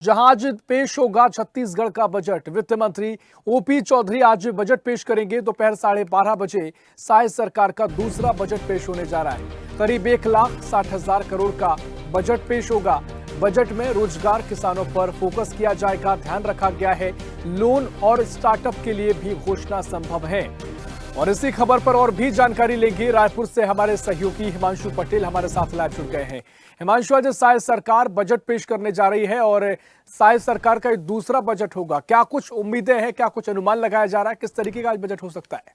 जहां आज पेश होगा छत्तीसगढ़ का बजट। वित्त मंत्री ओपी चौधरी आज बजट पेश करेंगे। दोपहर 12:30 बजे साय सरकार का दूसरा बजट पेश होने जा रहा है। करीब 1,60,000 करोड़ का बजट पेश होगा। बजट में रोजगार, किसानों पर फोकस किया जाएगा। ध्यान रखा गया है लोन और स्टार्टअप के लिए भी घोषणा संभव है। और इसी खबर पर और भी जानकारी लेंगे। रायपुर से हमारे सहयोगी हिमांशु पटेल हमारे साथ लाइव जुड़ गए हैं। हिमांशु, आज साय सरकार बजट पेश करने जा रही है और साय सरकार का दूसरा बजट होगा। क्या कुछ उम्मीदें हैं, क्या कुछ अनुमान लगाया जा रहा है, किस तरीके का आज बजट हो सकता है?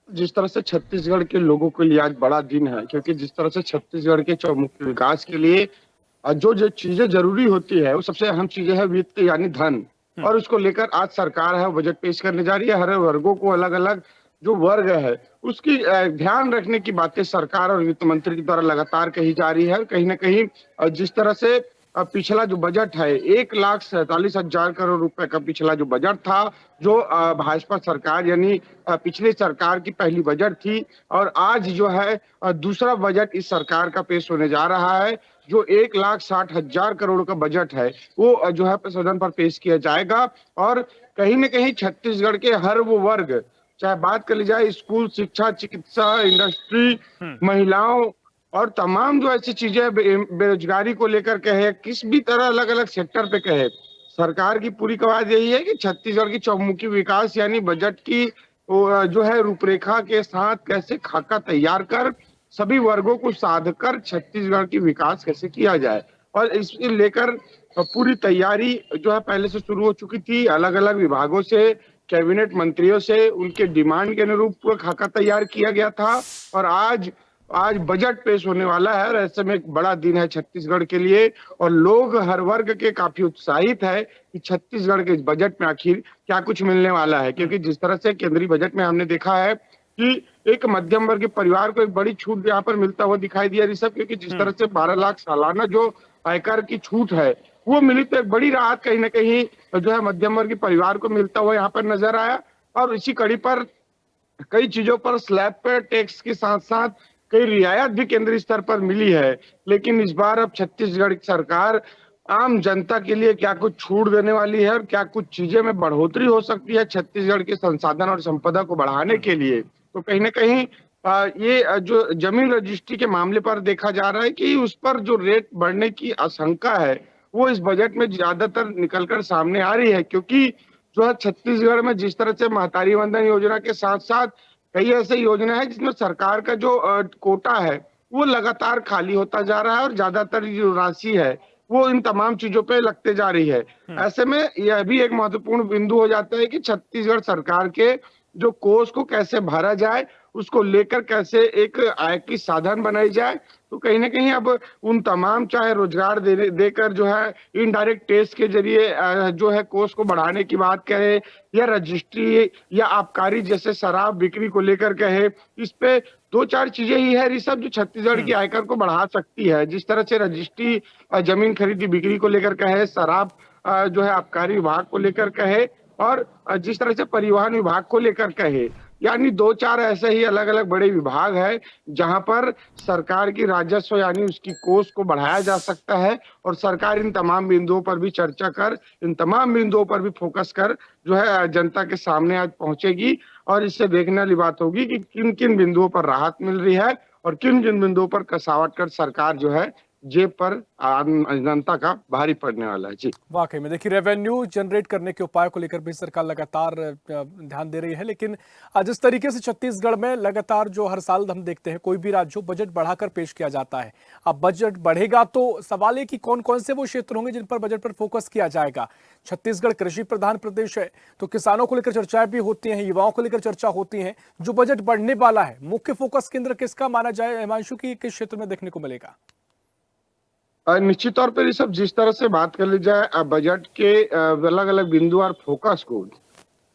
जिस तरह से छत्तीसगढ़ के लोगों के लिए आज बड़ा दिन है, क्योंकि जिस तरह से छत्तीसगढ़ के चौमुखी विकास के लिए जो जो चीजें जरूरी होती है, वो सबसे अहम चीजें है वित्त यानी धन। और उसको लेकर आज सरकार है बजट पेश करने जा रही है। हर वर्गों को अलग अलग जो वर्ग है उसकी ध्यान रखने की बातें सरकार और वित्त मंत्री के द्वारा लगातार कही जा रही है। कहीं ना कहीं जिस तरह से पिछला जो बजट है 1,47,000 करोड़ रुपए का पिछला जो बजट था, जो भाजपा सरकार यानी पिछली सरकार की पहली बजट थी, और आज जो है दूसरा बजट इस सरकार का पेश होने जा रहा है, जो 1,60,000 करोड़ का बजट है वो जो है सदन पर पेश किया जाएगा। और कहीं न कहीं छत्तीसगढ़ के हर वो वर्ग, चाहे बात कर ली जाए स्कूल, शिक्षा, चिकित्सा, इंडस्ट्री, महिलाओं और तमाम जो ऐसी चीजें बेरोजगारी को लेकर कहे, किस भी तरह अलग अलग सेक्टर पे कहे, सरकार की पूरी कवायद यही है कि छत्तीसगढ़ की चौमुखी विकास यानी बजट की जो है रूपरेखा के साथ कैसे खाका तैयार कर सभी वर्गों को साध कर छत्तीसगढ़ की विकास कैसे किया जाए। और इसको लेकर पूरी तैयारी जो है पहले से शुरू हो चुकी थी। अलग अलग विभागों से, कैबिनेट मंत्रियों से उनके डिमांड के अनुरूप पूरा खाका तैयार किया गया था। और आज बजट पेश होने वाला है और ऐसे में एक बड़ा दिन है छत्तीसगढ़ के लिए। और लोग हर वर्ग के काफी उत्साहित है कि छत्तीसगढ़ के इस बजट में आखिर क्या कुछ मिलने वाला है, क्योंकि जिस तरह से केंद्रीय बजट में हमने देखा है कि एक मध्यम वर्ग के परिवार को एक बड़ी छूट यहाँ पर मिलता हुआ दिखाई दिया ऋषभ, क्योंकि जिस तरह से 12 लाख सालाना जो आयकर की छूट है वो मिली, तो एक बड़ी राहत कहीं ना कहीं जो है मध्यम वर्ग के परिवार को मिलता हुआ यहाँ पर नजर आया। और इसी कड़ी पर कई चीजों पर स्लैब पर टैक्स के साथ साथ कई रियायत भी केंद्रीय स्तर पर मिली है। लेकिन इस बार अब छत्तीसगढ़ की सरकार आम जनता के लिए क्या कुछ छूट देने वाली है और क्या कुछ चीजें में बढ़ोतरी हो सकती है छत्तीसगढ़ के संसाधन और संपदा को बढ़ाने के लिए, तो कहीं ना कहीं ये जो जमीन रजिस्ट्री के मामले पर देखा जा रहा है कि उस पर जो रेट बढ़ने की आशंका है वो इस बजट में ज्यादातर निकलकर सामने आ रही है। क्योंकि जो है छत्तीसगढ़ में जिस तरह से महतारी वंदन योजना के साथ साथ कई ऐसे योजना है जिसमें सरकार का जो कोटा है वो लगातार खाली होता जा रहा है और ज्यादातर जो राशि है वो इन तमाम चीजों पे लगते जा रही है। ऐसे में यह भी एक महत्वपूर्ण बिंदु हो जाता है कि छत्तीसगढ़ सरकार के जो कोष को कैसे भरा जाए, उसको लेकर कैसे एक आय की साधन बनाई जाए। तो कहीं ना कहीं अब उन तमाम चाहे रोजगार देकर जो है इनडायरेक्ट टैक्स के जरिए जो है कोष को बढ़ाने की बात कहे, या रजिस्ट्री या आबकारी जैसे शराब बिक्री को लेकर कहे, इस पे दो चार चीजें ही है ऋषभ जो छत्तीसगढ़ की आयकर को बढ़ा सकती है। जिस तरह से रजिस्ट्री जमीन खरीदी बिक्री को लेकर कहे, शराब जो है आबकारी विभाग को लेकर कहे, और जिस तरह से परिवहन विभाग को लेकर कहे, यानी दो चार ऐसे ही अलग अलग बड़े विभाग है जहां पर सरकार की राजस्व यानी उसकी कोष को बढ़ाया जा सकता है। और सरकार इन तमाम बिंदुओं पर भी चर्चा कर, इन तमाम बिंदुओं पर भी फोकस कर जो है जनता के सामने आज पहुंचेगी। और इससे देखने वाली बात होगी कि किन किन बिंदुओं पर राहत मिल रही है और किन किन बिंदुओं पर कसावट कर सरकार जो है जेब पर जनता का भारी पड़ने वाला है। जी, वाकई में देखिए, रेवेन्यू जनरेट करने के उपाय को लेकर भी सरकार लगातार ध्यान दे रही है। लेकिन जिस तरीके से छत्तीसगढ़ में लगातार जो हर साल हम देखते हैं कोई भी राज्य बजट बढ़ाकर पेश किया जाता है, अब बजट बढ़ेगा तो सवाल है कि कौन कौन से वो क्षेत्र होंगे जिन पर बजट पर फोकस किया जाएगा। छत्तीसगढ़ कृषि प्रधान प्रदेश है, तो किसानों को लेकर चर्चाएं भी होती हैं, युवाओं को लेकर चर्चा होती है। जो बजट बढ़ने वाला है, मुख्य फोकस केंद्र किसका माना जाए हिमांशु, की किस क्षेत्र में देखने को मिलेगा? निश्चित तौर पर ये सब जिस तरह से बात कर ली जाए बजट के अलग अलग बिंदु और फोकस को,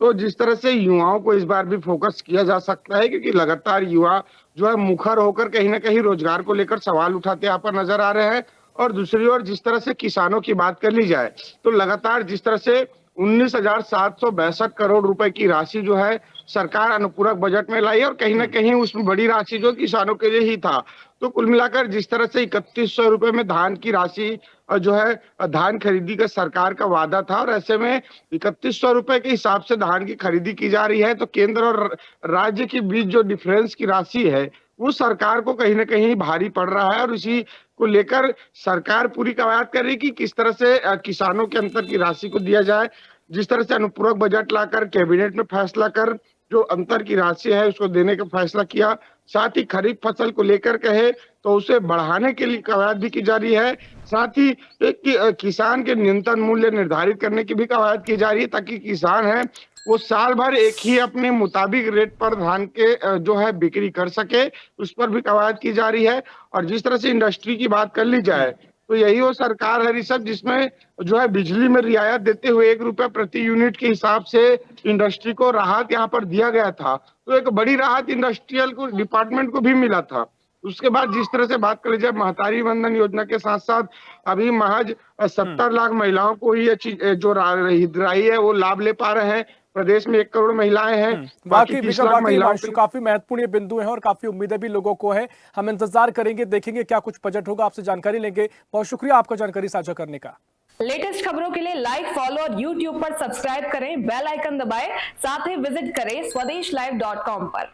तो जिस तरह से युवाओं को इस बार भी फोकस किया जा सकता है, क्योंकि लगातार युवा जो है मुखर होकर कहीं ना कहीं रोजगार को लेकर सवाल उठाते यहाँ पर नजर आ रहे हैं। और दूसरी ओर जिस तरह से किसानों की बात कर ली जाए तो लगातार जिस तरह से 19,762 करोड़ रुपए की राशि जो है सरकार अनुपूरक बजट में लाई, और कहीं ना कहीं उसमें बड़ी राशि जो किसानों के लिए ही था। तो कुल मिलाकर जिस तरह से 3100 रुपए में धान की राशि जो है धान खरीदी का सरकार का वादा था, और ऐसे में 3100 रुपए के हिसाब से धान की खरीदी की जा रही है, तो केंद्र और राज्य के बीच जो डिफरेंस की राशि है वो सरकार को कहीं ना कहीं भारी पड़ रहा है। और इसी को लेकर सरकार पूरी कवायद कर रही है कि किस तरह से किसानों के अंतर की राशि को दिया जाए। जिस तरह से अनुपूरक बजट लाकर कैबिनेट में फैसला कर जो अंतर की राशि है उसको देने का फैसला किया, साथ ही खरीफ फसल को लेकर कहे तो उसे बढ़ाने के लिए कवायद भी की जा रही है। साथ ही एक किसान के न्यूनतम मूल्य निर्धारित करने की भी कवायद की जा रही है, ताकि किसान है वो साल भर एक ही अपने मुताबिक रेट पर धान के जो है बिक्री कर सके, उस पर भी कवायद की जा रही है। और जिस तरह से इंडस्ट्री की बात कर ली जाए तो यही वो सरकार है ऋषभ जिसमें जो है बिजली में रियायत देते हुए 1 रुपए प्रति यूनिट के हिसाब से इंडस्ट्री को राहत यहाँ पर दिया गया था। तो एक बड़ी राहत इंडस्ट्रियल को डिपार्टमेंट को भी मिला था। उसके बाद जिस तरह से बात कर ली जाए महतारी वंदन योजना के साथ साथ अभी महज 70 लाख महिलाओं को ही जो हितग्राही है वो लाभ ले पा रहे हैं। प्रदेश में 1 करोड़ महिलाएं हैं, बाकी 30 लाख महिलाओं वाकई काफी महत्वपूर्ण ये बिंदु है और काफी उम्मीदें भी लोगों को है। हम इंतजार करेंगे, देखेंगे क्या कुछ बजट होगा, आपसे जानकारी लेंगे। बहुत शुक्रिया आपका जानकारी साझा करने का। लेटेस्ट खबरों के लिए लाइक, फॉलो और यूट्यूब पर सब्सक्राइब करें, बेल आइकन दबाएं, साथ ही विजिट करें स्वदेशलाइव.com पर।